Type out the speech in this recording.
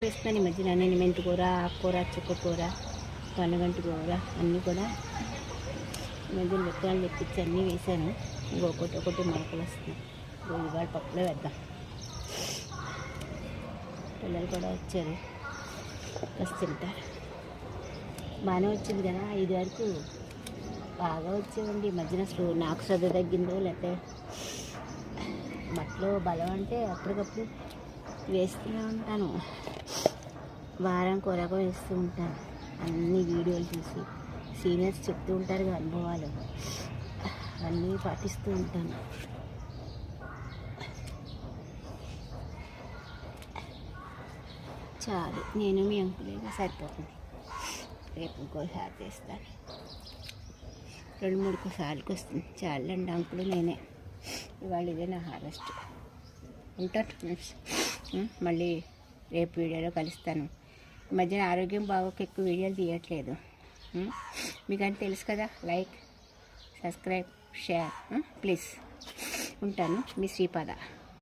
వేస్తున్నాను. ఈ మధ్యన నేను మెంతికూర, ఆకుకూర, చుక్కకూర, పన్నగంటి కూర అన్నీ కూడా ఈ మధ్యన విత్తనాలు తెప్పించి అన్నీ వేసాను. ఒకటి మొలకలు వస్తున్నాయి. ఇవాళ పప్పులో వేద్దాం. పిల్లలు కూడా వచ్చారు, కాస్త తింటారు. బాగానే వచ్చింది కదా. 5 వరకు బాగా వచ్చేవండి. ఈ మధ్యన అసలు నాకు శ్రద్ధ తగ్గిందో లేకపోతే మట్లో బలం అంటే అప్పటికప్పుడు వేస్తూనే ఉంటాను. వారం కూరగా వేస్తూ ఉంటాను. అన్ని వీడియోలు చూసి సీనియర్స్ చెప్తూ ఉంటారు కదా అనుభవాలు, అన్నీ పాటిస్తూ ఉంటాను. చాలు, నేను మీ అంకులేగా సరిపోతుంది. రేపు ఇంకోసారి చేస్తాను. 2-3 సార్లకి వస్తుంది. చాలండి అంకులు నేనే. ఇవాళ ఇదే నా హార్వెస్ట్. ఉంటాను ఫ్రెండ్స్. మళ్ళీ రేపు వీడియోలో కలుస్తాను. ఈ మధ్యన ఆరోగ్యం బాగోక ఎక్కువ వీడియోలు తీయట్లేదు. మీకంటే తెలుసు కదా. Like, subscribe, share please. ఉంటాను. మీ శ్రీపాద.